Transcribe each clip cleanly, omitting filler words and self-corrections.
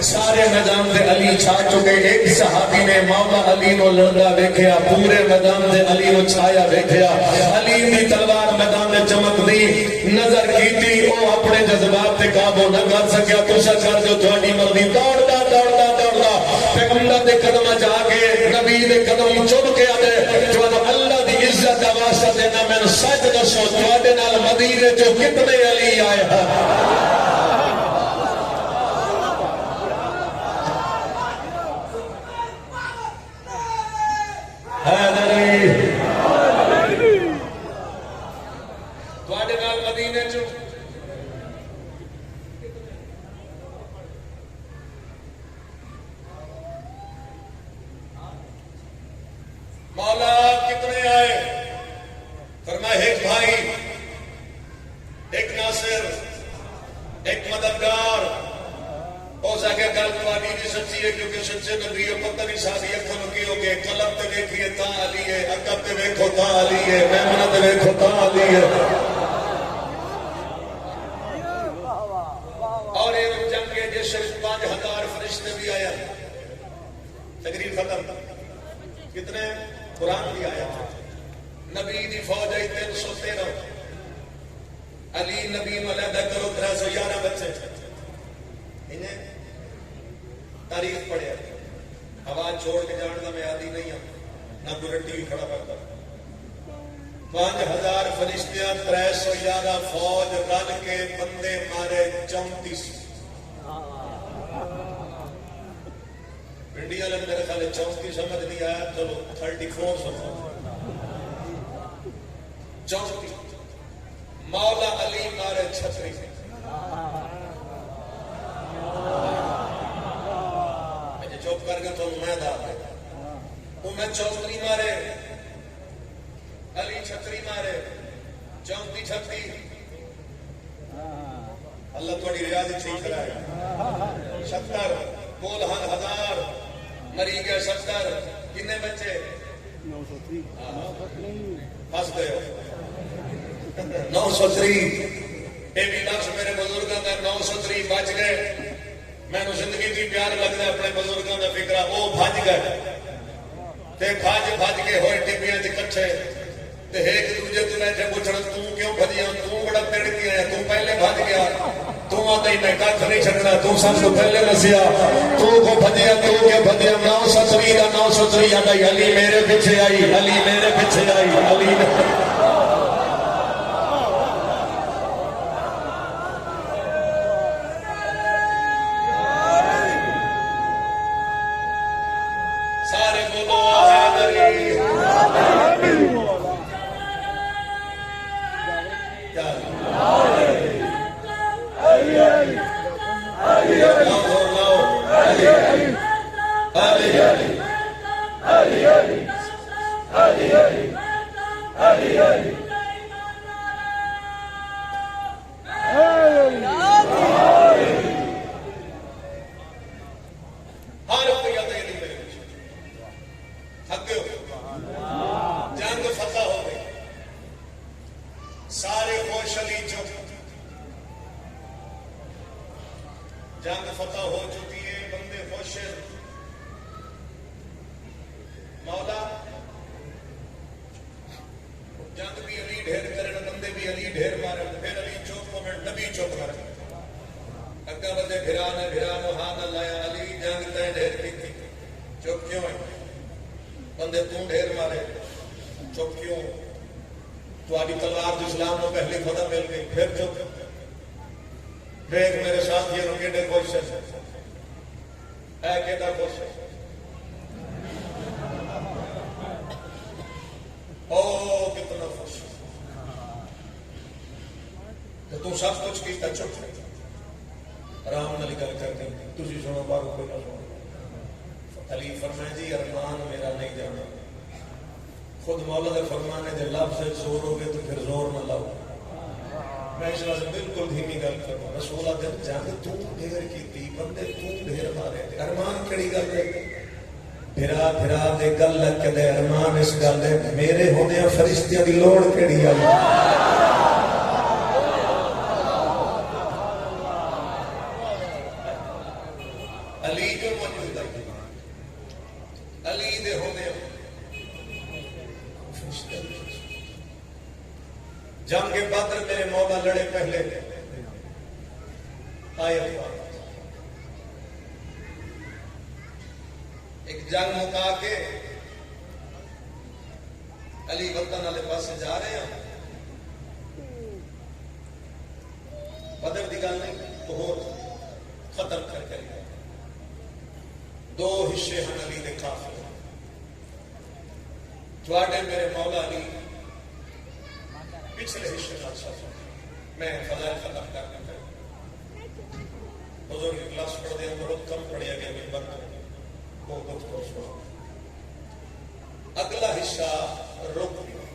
سارے میدان دے علی چھا چکے. ایک صحابی نے مولا علی نو لڑدا ویکھیا, پورے میدان دے علی نو چھایا ویکھیا. علی دی تلوار میدان دے چمک دی نظر کیتی, او اپنے جذبات تے قابو نہ کر سکیا. تسا کر جو تہاڈی مرضی. دوڑدا دوڑدا دوڑدا پیغمبر دے قدم جا کے نبی دے قدم چوم کے آدے جو اللہ دی عزت دا واسطہ دینا. میں سچ دسو تواڈے نال مدینے چوں کتنے علی آئے ہیں؟ حیدری تواڈے نال مدینے چوں مولا کتنے آئے؟ فرمایا ایک بھائی, ایک ناصر, ایک مددگار. ہو سکے گل تواڈی بھی سچی ہے کیونکہ سچے نبی پتہ نہیں ساری اکھاں کی ہو گئے. قلم تے ویکھیے تاں علی ہے, عقب تے ویکھو تاں علی ہے, میمنہ تے ویکھو تاں علی ہے. اور یہ جنگ کے جس 5000 فرشتے بھی آیا. تقریر ختم. کتنے؟ قرآن بھی آیا. نبی دی فوج آئی 313. علی نبی نو علیحدہ کرو 311 بچے. انہیں تاریخ پڑھیا, آواز چھوڑ کے جان دا میں عادی نہیں ہوں, نہ کوئی رٹی بھی کھڑا کرتا. 5000 فرشتیاں 311 فوج رل کے بندے مارے 34. انڈیا نے میرے خیال 34 سمجھ نہیں آیا, چلو 34 سمجھ. 34 مولا علی مارے 36. چپ کر کے تمہیں میں دار دے انہیں 34 مارے, علی 36 مارے, 34 36. اللہ تھوڑی ریاضی ٹھیک کرائے. 70 بول ہن 1000 مری گئے. 70 کنے بچے؟ 930. پھنس گئے 930. یہ بھی لفظ میرے بزرگوں کا 930 بچ گئے. میں نے زندگی کی پیار لگتا ہے اپنے بزرگوں کا فکرہ. وہ بھج گئے تے بھج کے ہوئے ٹبیاں کٹھے تے ایک دوجے تو بیٹھے پوچھنا تو کیوں بھجیا, تو بڑا تڑکی آیا, تو پہلے بھج گیا, تو آتا ہی میں کھ نہیں چھڑنا, تو سب تو پہلے نسیا, تو کو بھجیا, تو کیا بھجیا. 930 کا 930 آتا ہی علی میرے پیچھے آئی, علی میرے پیچھے آئی, علی جنگ فتح ہو چکی ہے. بندے خوش ہیں. مولا جنگ بھی علی ڈھیر کرے, بندے بھی علی ڈھیر مارے. پھر علی چوک کو میں نبی چوک مار اگا بندے بھرا نے بھرا نو ہاں نہ لایا. علی جنگ تے ڈھیر کی تھی. چوک کیوں ہے؟ بندے تو ڈھیر مارے. چوک کیوں؟ تہاڈی تلوار اسلام کو پہلی فتح مل گئی. پھر چوک دیکھ میرے ساتھیوں کیڑے خوش ہے, اے کیڑا خوش ہے. او کتنا خوش ہے. تو سب کچھ کیتا چپ آرام نال گل کرنی. تسی سنو باہر کوئی نہ سنو. علی فرمائے جی ارمان میرا نہیں جانا. خود مولا دے فرمانے دے لفظ زور ہو گئے تو پھر زور نہ لاؤ. میں اس واسطے بالکل دھیمی گل کروں. رسول اللہ جنگ تو ڈھیر کیتی, بندے تو ڈھیر مارے, ارمان کیڑی گل ہے؟ پھرا پھرا دے گل لگ کے دے ارمان اس گل ہے میرے ہونے فرشتیاں دی لوڑ کیڑی ہے؟ علی جو موجود ہے علی دے ہونے جنگ بدر میرے مولا لڑے پہلے آئے ایک جنگ مکا کے علی وطن والے پاسے جا رہے ہیں بدر دی گل نہیں بہت ختم کر کے دو حصے ہیں علی دے قافلے تواڈے میرے مولا علی پچھلے حصے کا میں فضائل ختم کرنا چاہتا بزرگ کلاس پڑھ دیا بہت کم پڑھیا گیا ممبر بہت خوش ہوا اگلا حصہ رک گیا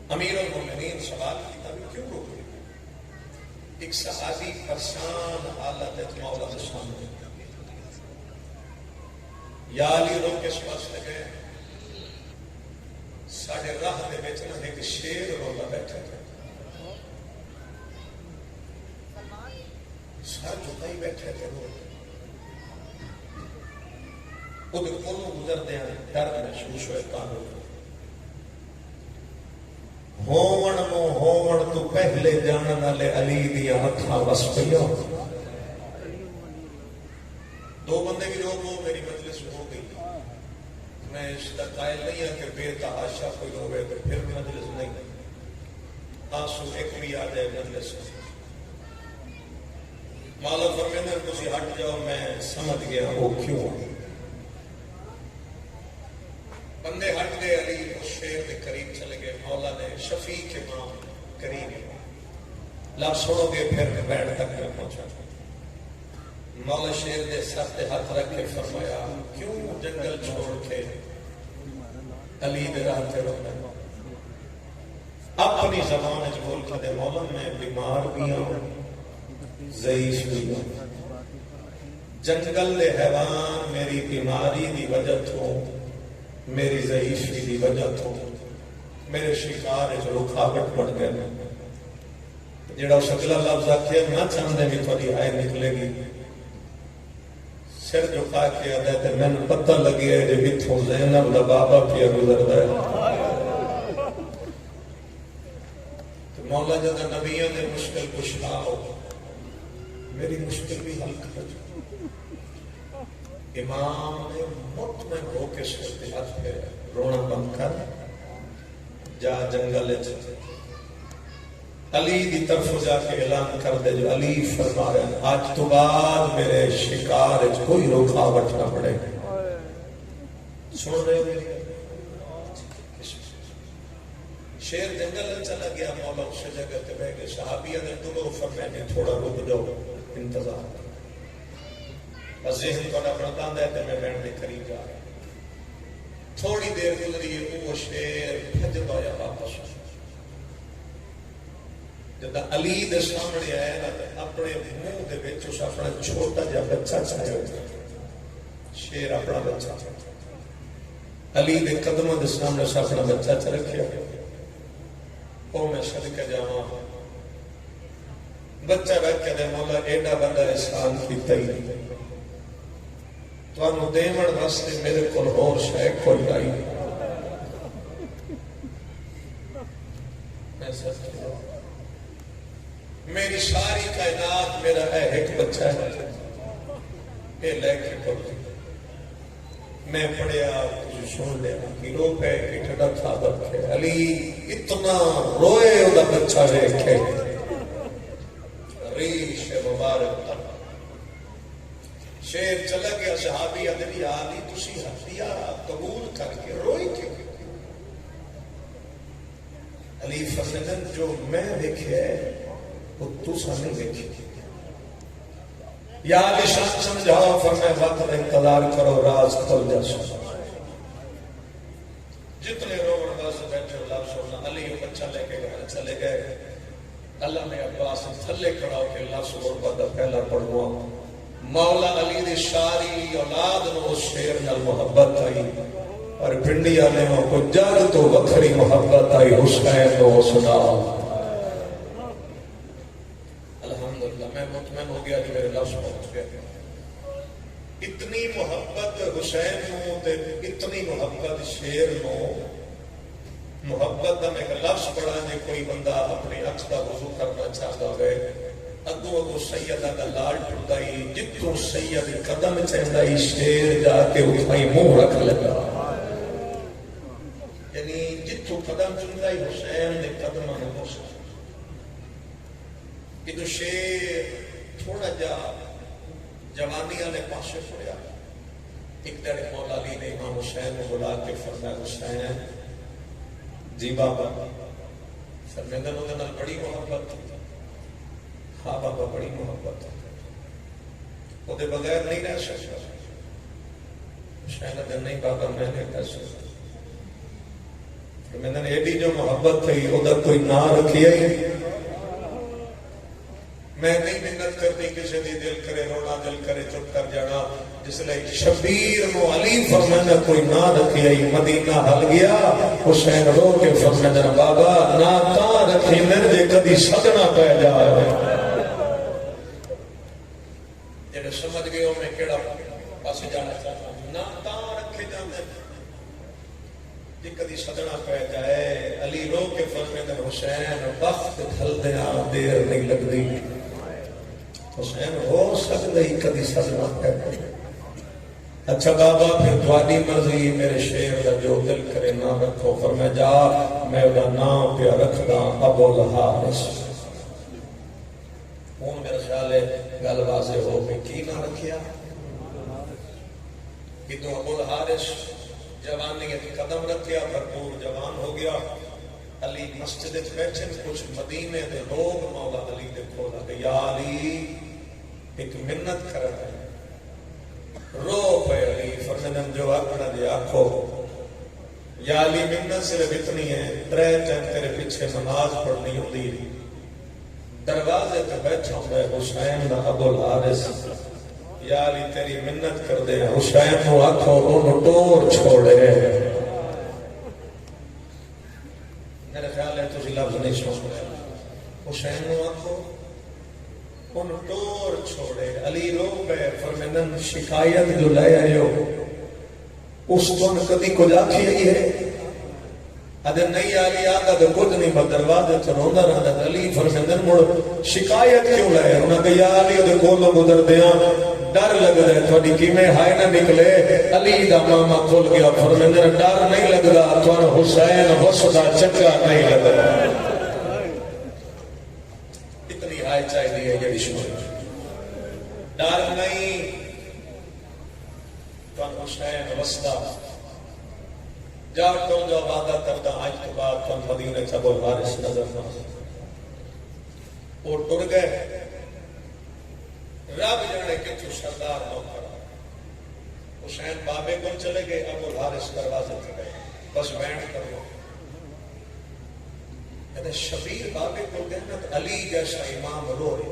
امیر المومنین سوال کیا کیوں رک گیا ایک صحابی پریشان حالت مولا کے سامنے یا علی روک کے سواس لگے ساڑھے راہ دے بیچنا ایک شیر رولا بیٹھے تھے سر جھکائی بیٹھے تھے وہ کونوں گزر دیا ڈر محسوس ہوئے قانون ہوون تو پہلے جانن والے علی دیا ہتھاں وس پیا دو بندے بھی لوگ میری مجلس ہو گئی میں اس کا قائل نہیں ہے کہ بے تحاشا کوئی ہوئے تو پھر مجلس نہیں آنسو ایک بھی آ جائے مجلس مولا فرمانے تسی ہٹ جاؤ میں سمجھ گیا وہ کیوں بندے ہٹ گئے علی اس شیر کے قریب چلے گئے مولا نے شفیع کے ماں قریب لفظ سنو گے پھر بیٹھ تک میں پہنچا مولا شیر نے سر پہ ہاتھ رکھ کے فرمایا کیوں جنگل چھوڑ کے علی دے راہ تے رونا اپنی زبان وچ بول کے مولا میں بیمار بھی ہوں ضعیف بھی ہوں جنگل دے حیوان میری بیماری دی وجہ تو میری ضعیفی دی وجہ تو میرے شکار وچ رکاوٹ پڑ گئے جڑا اس اگلا لفظ آکھیا نہ چاہندے بھی تھوڑی آئے نکلے گی سر جھکا کے آدھے تے میں پتہ لگی ہے جو اتھوں زینب دا بابا پیا گزردا ہے مولا جدا نبیوں نے مشکل کشا ہو میری مشکل بھی حل کر امام نے مطمئن ہو کے سوچتے ہاتھ پہ رونا بند کر جا جنگل علی دی طرف جا کے اعلان کر دے جو علی فرما رہے ہیں آج تو بعد میرے شکار کوئی رکاوٹ نہ پڑے سن رہے میری شیر جنگل چلا گیا مولا اس جگہ تے بیٹھ کے صحابیہ نے دلو فرمایا تھوڑا رک جاؤ انتظار بس ذہن کو اپنا بند ہے تے میں بیٹھ کے قریب جا رہا تھوڑی دیر گزری وہ شیر بھج پایا واپس جب علی دے سامنے آیا نا اپنے منہ دے وچ اس اپنا چھوٹا جہا بچہ چاہے شیر اپنا بچہ علی دے قدموں دے سامنے اس اپنا بچہ چ رکھیا او میں صدقے جاواں بچہ رکھ کے دے مولا ایڈا بڑا احسان کیتا ہی تانوں دیون واسطے میرے کول ہور شے کوئی نہیں میں سچ میری ساری کائنات میرا ہے ایک بچہ ہے اے لے کے پڑھ میں پڑھیا سن لیا کلو پہ کہ ٹھڈا ثابت ہے علی اتنا روئے وہ بچہ دیکھے ریش مبارک شیر چلا گیا صحابی ادبی علی تسی ہتھیا قبول کر کے روئی کیوں علی فرمایا جو میں دیکھے وہ تو سامنے دیکھی یا علی شان سمجھاؤ فرمایا وقت انتظار کرو راز کھل جاسو جتنے روڑ بس بیٹھے اللہ سونا علی بچہ لے کے گھر چلے گئے اللہ میں عباس تھلے کھڑاؤ کہ اللہ سبحانہ وتعالی پہلا پڑھوا مولا علی دی ساری اولاد نو شیر نال محبت آئی اور پنڈیا نے کو جگ تو وکھری محبت آئی حسین نو سنا الحمدللہ میں مطمئن ہو گیا کہ میرے لفظ پہنچ گئے. اتنی محبت حسین نو تے اتنی محبت شیر نو. محبت کا میں لفظ پڑھا جی کوئی بندہ اپنی اکھ کا وضو کرنا چاہتا ہوئے اگو اگو سیدہ کا لال ٹوٹا ہی جتوں سید قدم چاہتا ہی شیر جا کے اٹھائی منہ رکھ لگا. یعنی جتوں قدم چاہتا ہی حسین نے قدم ہو سکتا. یہ تو شیر تھوڑا جا جوانی والے پاسے پڑیا. ایک دن مولا علی نے امام حسین کو بلا کے فرمایا حسین جی بابا. فرمیندہ نے بڑی محبت. ہاں بابا بڑی محبت وہ دے بغیر نہیں رہ سکتا. شاید نہیں بابا میں نہیں کر سکتا. میں نے ایڈی جو محبت تھی ادھر کوئی نہ رکھی ہے. میں نہیں محنت کرتی کسی دی دل کرے رونا دل کرے چپ کر جانا. جس لئے شبیر نو علی فرمانا کوئی نہ رکھی ہے. مدینہ حل گیا حسین رو کے فرمانا بابا نہ تا رکھی میرے جے کدی سدنا پہ جا رہے. جنہیں سمجھ گئے ہو میں کیڑا پاسے جانا چاہتا ہوں. نہ تا رکھے جاندے جی کدی سدنا پہ جائے. علی رو کے فرمانا حسین وقت ڈھل دیا دیر نہیں لگ دی. حسین ہو سکتا ہی کدی سدنا پہ جائے. اچھا بابا پھر تھوڑی مرضی میرے شیر کا جو دل کرے نہ رکھو. فرمایا جا میں وہ نام پہ رکھدا ابو الحارث. ہوں میرا خیال ہے گل واضح ہو کہ کی نہ رکھیا کہ تو ابو الحارث جوانی قدم رکھیا بھرپور جوان ہو گیا. علی مسجد بیٹھے کچھ مدینے دے لوگ مولا علی دے کھولا کہ یا علی ایک منت کر رہا ہے. رو پہ علی فرمایا جو اپنا دے آنکھو یا علی منت صرف اتنی ہے 3 ٹائم تیرے پیچھے نماز پڑھنی ہوتی. دروازے پہ بیٹھا ہوں ہے حسین دا ابو الحارث. یا علی تیری منت کر دے حسین کو آنکھو انہوں ٹور چھوڑے. میرے خیال ہے تجھے لفظ نہیں سن رہے. حسین کو آنکھو انہوں ٹور چھوڑے. علی رو پہ فرمینن شکایت جو لے آئے ہو اس تو کدی کو جاکھی ہی ہے. اگر نہیں آلی آتا تو کچھ نہیں بس دروازے سے روندہ رہتا. علی فرمندن مڑ شکایت کیوں لائے. انہوں نے کہا یا علی ادھر کولوں گزر دیاں ڈر لگ رہے تھوڑی کیمیں ہائے نہ نکلے. علی دا ماما کھول گیا فرمندن ڈر نہیں لگ رہا تھوڑا حسین وسطہ چکا نہیں لگ رہا. اتنی ہائے چاہی دی ہے یہ شمار ڈر نہیں تھوڑا حسین وسطہ جا تو جو وعدہ کرتا آج کے بعد تم مدینے سے ابو الحارث نظر نہ اور ٹر گئے. رب جانے کہ تو سردار نہ کھڑا. حسین بابے کو چلے گئے ابو الحارث دروازے سے گئے بس بینڈ کر لو. کہتے شبیر بابے کو کہنا علی جیسا امام رو رہے.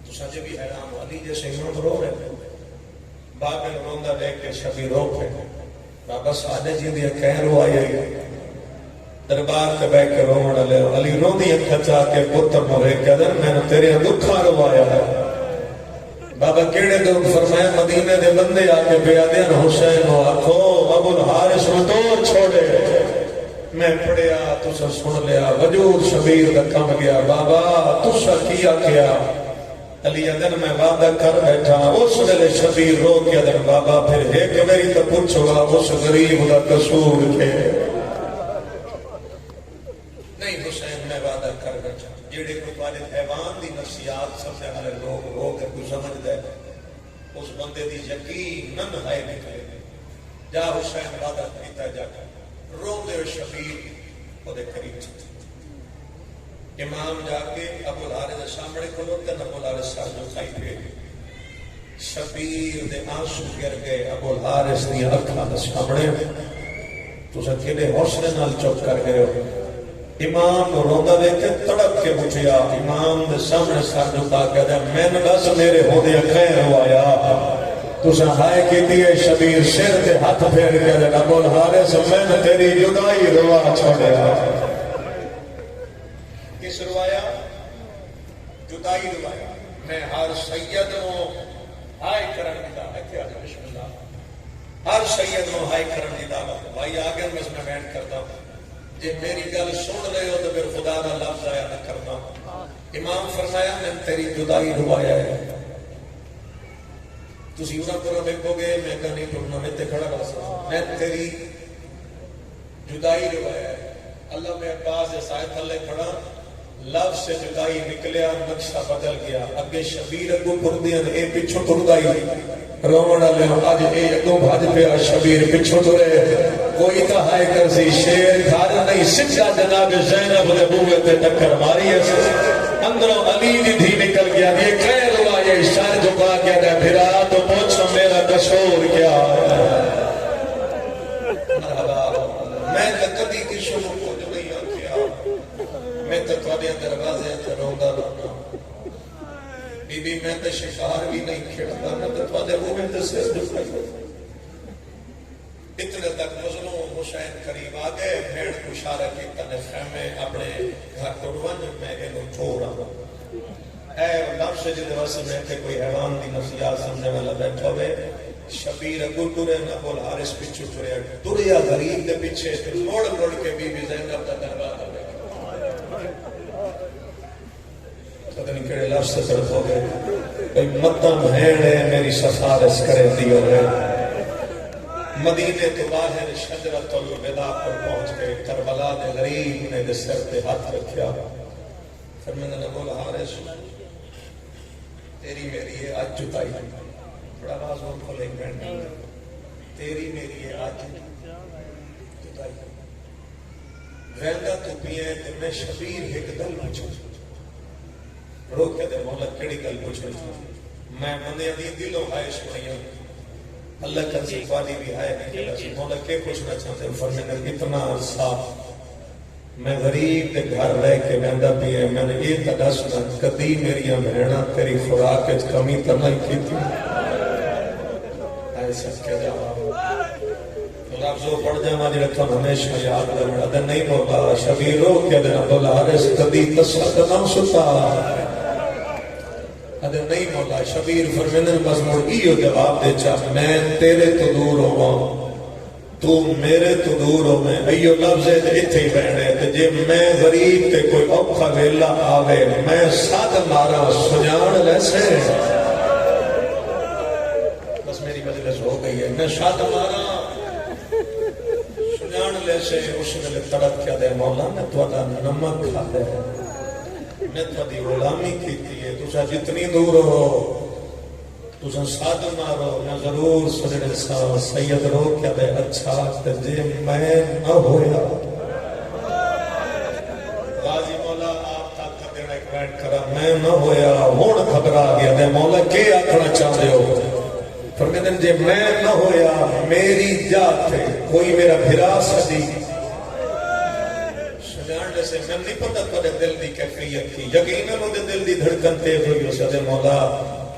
تو سجے بھی حیران ہو علی جیسے امام رو رہے. بابے روندہ دیکھ کے شبیر رو پہ بابا سادے جی دیا کہہ رو آئے دربار کے بیٹھ کے رونا لے. علی رو دی کھچا کے پتر مرے کہدر میں نے تیرے دکھا رو آیا ہے. بابا کیڑے دکھ فرمایا مدینے دے بندے آکے بیادین حسین ہو آکھو ابو الحارث میں دور چھوڑے. میں پڑھیا تسا سن لیا وجود شبیر دا کم گیا. بابا تسا کیا کیا علی ادن میں وعدہ کر بیٹھا. اس ویلے شبیر رو کے ادن بابا پھر ایک میری تو پوچھو گا اس غریب دا قصور کے نہیں. حسین میں وعدہ کر بیٹھا. جیڑے کو تمہارے حیوان دی نفسیات سمجھے والے لوگ ہو کے کوئی سمجھ دے اس بندے دی یقیناً ہے نکلے. جا حسین وعدہ کیتا جا کر رو دے شبیر وہ دے قریب چھتے. امام جا کے ابو الحارث سامنے کھلوتے ابو الحارث سر جو کھائی پہ شبیر دے آنسو گر گئے. ابو الحارث دی اکھاں دے سامنے تو سا کھلے حوصلے نال چپ کر گئے ہو. امام روندہ دے کے تڑپ کے اٹھیا. امام دے سامنے سر جھکا کے دے میں نے بس میرے ہودے خیر ہوایا. تو سا ہائے کی دیئے شبیر سر دے ہاتھ پھیر کے دے ابو الحارث میں نے تیری جدائی روا چھوڑیا. کس روایا؟ جدائی روایا. میں ہر سید نو ہائے کرن دی دعوت ہے بسم اللہ ہر سید نو ہائے کرن دی دعوت بھائی آگے میں اس میں بیان کرتا ہوں جی میری گل سن رہے ہو تو پھر خدا نہ لفظ آیا نہ کرنا امام فرمایا میں تیری جدائی روایا ہے تسی انہاں کو دیکھو گے میں کہا نہیں ٹرنا میں تے کھڑا رہا میں تیری جدائی روایا ہے اللہ میں عباس جیسائے تھلے کھڑا لفظ سے جدائی نکلیا نقشہ بدل گیا اگے شبیر اگو پردیاں اے پچھو ٹردائی رومڑا لے آج اے اگو بھاج پہ شبیر پچھو ٹرے کوئی تا ہائے کر سی شیر گھر نہیں سچا جناب زینب دے بوئے تے ٹکر ماری ہے اندروں علی دی دھی نکل گیا یہ خیر ہوا یہ شر جھکا کے دے پھرا تو پوچھو میرا قصور کیا ہے میں کدی کسی کو کچھ نہیں آکھیا میں تو تواڈے دروازے تے روندا رہنا بی بی میں تے شکار بھی نہیں کھیڑدا میں تے تواڈے بوئے تے سر جھکائی اتنے تک مظلوم حسین قریب آ گئے بھیڑ کو اشارہ کیتا نے خیمے اپنے گھر کو ون میں انہوں چھوڑا اے لفظ جدے واسے میں کہ کوئی حیوان دی نصیحت سمجھے والا بیٹھا ہوئے شبیر اگو ٹرے نہ بول حارث پچھو ٹرے ٹریا غریب دے پیچھے موڑ موڑ کے بی بی زینب دا دروازہ پتہ نہیں کیڑے لفظ سے طرف ہو گئے کوئی مدہ بھیڑ ہے میری سفارش کرے دیو ہے مدینے تو باہر شجرۃ الوداع پر پہنچ گئے کربلا دے غریب نے دے سر پہ ہاتھ رکھیا فرمایا نے بولا حارث تیری میری ہے آج جدائی بڑا آواز اور کھولے گئے تیری میری ہے آج جدائی ویندا تو پیے تے میں شبیر ایک گل پوچھوں روک کے دے مولا کیڑی گل پوچھوں میں مندے دی دلوں خواہش نہیں اللہ کا زفادی بھی ہے نہیں مولا کے پوچھنا چاہتے ہیں فرمایا اتنا عرصہ میں غریب کے گھر رہ کے ویندا پی ہے میں نے یہ تا دسنا کدی میری بہنا تیری خوراک وچ کمی تے نہیں کیتی ایسا کیا جواب لفظوں پڑھ جاواں جڑا تھانوں ہمیشہ یاد رہنا تے نہیں مولا شبیر رو کے دے بولا حارث کدی تصدق نہ ستا ادھر نہیں مولا شبیر فرمینن مضمون ایو جواب دے چاہ میں تیرے تو دور ہوں تو میرے تو دور ہو میں ایو لفظ اتھے ہی بہنے تے جے میں غریب تے کوئی اوکھا ویلا آوے میں ساتھ مارا سجان لیسے بس میری مجلس ہو گئی ہے میں ساتھ مارا سجان لیسے اس نے تڑپ کیا دے مولا میں تو ادا نمک کھا دے میں تھوڑی غلامی کیتی ہے تُسا جتنی دور ہو تُسا ساتھ مارو میں ضرور سجڑے سید رو کیا دے اچھا تجھے میں نہ ہویا غازی مولا آپ طاقت دینا ایک بیٹھ کرا میں نہ ہویا ہون خبرا گیا دے مولا کے آکھنا چاہتے ہو فرمیدن جے میں نہ ہویا میری جات تھے کوئی میرا بھرا سدی سے میں نہیں پتا تھوڑے دل دی کیفیت کی یقیناً وہ دل دی دھڑکن تیز ہوئی اس دے مولا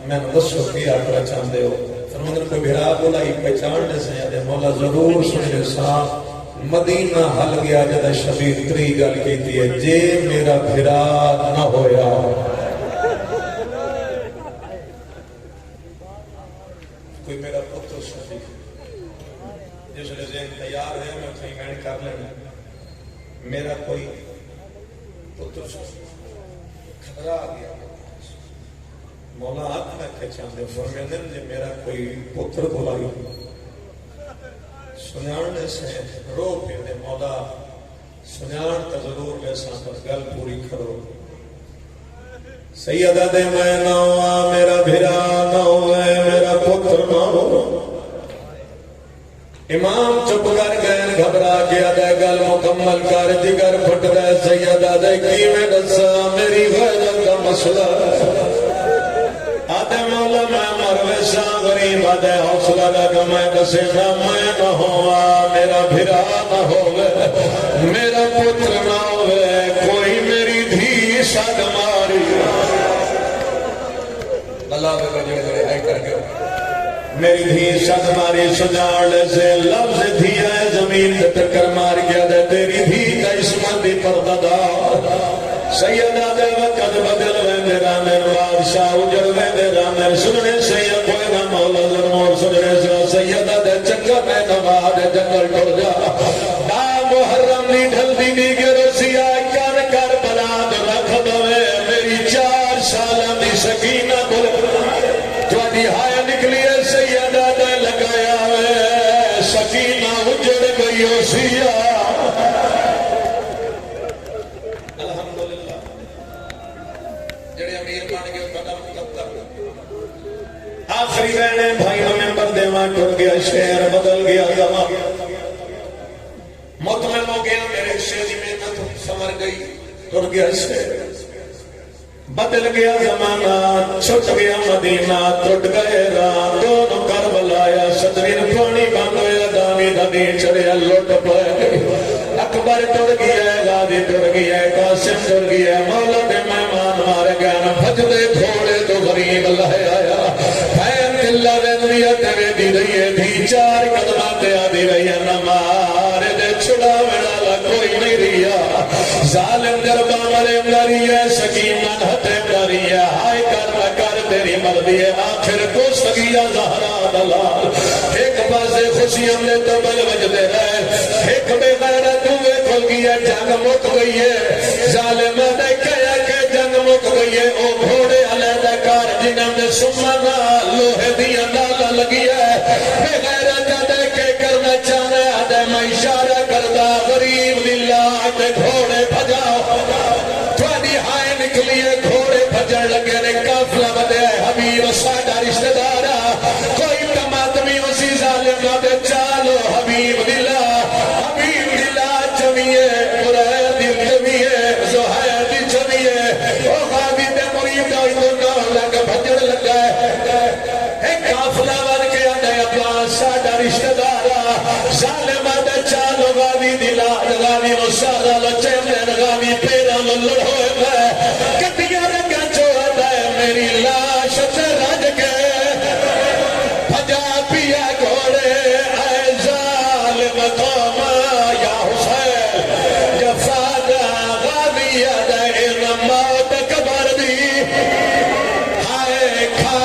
میں نے دسو کیا کرا چاہتے ہو فرمایا کوئی بھیڑا بولائی پہچاننے سے دے مولا ضرور سنے ساتھ مدینہ حل گیا جدہ شبیر تری گل کیتی ہے جے میرا بھیڑا نہ ہویا کوئی میرا پتر شبیر جس نے ذہن تیار ہے میں کہیں میں کر لینا میرا کوئی پتر خبر آ گیا مولا آپ میں کیا چاہتے فرمیدن جے میرا کوئی پتر بلائی سنیانے سے رو پھر دے مولا سنیان تا ضرور ویسا پر گل پوری کرو سیدہ دے میں نہ ہوا میرا بھرا نہ ہوئے میرا پتر نہ ہو امام چپ کر گئے گھبرا گیا دے گل مکمل کر جگر پھٹ دے سیدہ دے کی میں دسا میری غیرت کا مسئلہ آدھے مولا میں مرویسا غریب آدھے حوصلہ لگا میں دسے گا میں نہ ہوا میرا بھرا نہ ہوئے میرا پتر نہ ہوئے کوئی میری دھی سد ماری اللہ بے بجے گئے آئی کر گئے میری دھی سد ماری سجاڑ سے لفظ دھیا ہے زمین سے ٹکر مار گیا دے تیری دھی کا اسم بھی پردہ سیدہ دے وقت بدل ویندے رامن بادشاہ اجڑ ویندے رامن سننے سید کوئی نہ مولا ضرور سننے سیدہ دے چنگا میں نماز جنگل ٹر جا نا محرم نہیں ڈھلدی نہیں کہ رسیا کر کر بلاد رکھ دوے میری 4 سالہ دی سکینہ بول تھوڑی ہائے نکلی ہے سیدہ دے لگایا ہے سکینہ اجڑ گئی ہو سیا آخری بہنے بھائیوں میں بردیواں ٹر گیا شہر بدل گیا زمان مطمئن ہو گیا میرے شہری میں نہ سمر گئی ٹر گیا شہر بدل گیا زمانہ چھٹ گیا مدینہ ٹوٹ گئے راہ دونوں کربلایا ستویر پانی بند ہویا دامی دھنی چڑیا لوٹ پائے اکبر ٹر گیا غازی ٹر گیا قاسم ٹر گیا مولا دے مہمان مار گیا نہ بھج دے تھوڑے تو غریب لہے آیا پھین دلہ ویندریا تیرے دی رہی تھی 4 قدمہ تے آدھی رہی نمار دے چھڑا ویڑا کوئی نہیں رہیا ظالم دربا مرے مری ہے سکینہ ہتے مری ہے ہائے کر تیری مرضی ہے آخر کو سگیا زہرا دلال ایک بازے خوشیاں نے تبل وجدے رہے ایک بے غیرت ہوئے کھل گئی ہے جنگ مک گئی ہے ظالم نے کہا کہ جنگ مک گئی ہے او گھوڑے علیحدہ کار جنہوں نے سمنا لوہے دیا نالا لگی ہے بے غیرت دے کے کرنا چاہنے آدھے میں اشارہ کردہ غریب للہ تے گھوڑے بھجاؤ تھوڑی ہائے نکلی ہے گھوڑے بھجڑ لگے نے کافلہ بدے حبیب ساڑھا رشتہ دارا کوئی تماتمی اسی ظالم دے چالو حبیب للہ چمیے قرآن دل چمیے زہر دل چمیے او غابی دے مرید آئی تو نہ لگا بھجڑ لگا ہے کافلہ بن کے آنے اپنا ساڑھا رشتہ دارا ظالم دے چالو غابی دلہ غابی مسارا لچے میں غابی پیرا لڑ ہوئے میں کٹیا رنگا چوڑا ہے میری لاش سے رج کے بھجا پیا گھوڑے اے ظالم قوم یا حسین جفادا غابی ادائن موت کبر دی ہائے کھا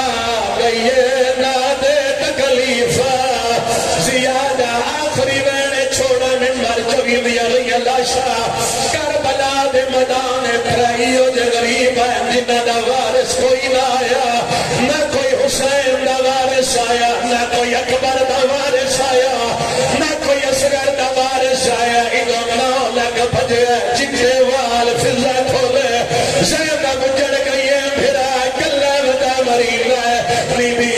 گئی نہ دے تکلیفہ زیادہ آخری وینے چھوڑا ممبر چوی دیا رہی لاشا کربلا دے مدان پھرائیو جے غریب ہے جنہ دا وارث کوئی نہ آیا نہ کوئی حسین دا وارث آیا نہ کوئی اکبر دا وارث آیا نہ کوئی اصغر دا وارث آیا ادھو مناؤ لگ بھجے چکے وال فضا کھولے زیدہ گجڑ گئی ہے بھرا کلہ ودا مرین ہے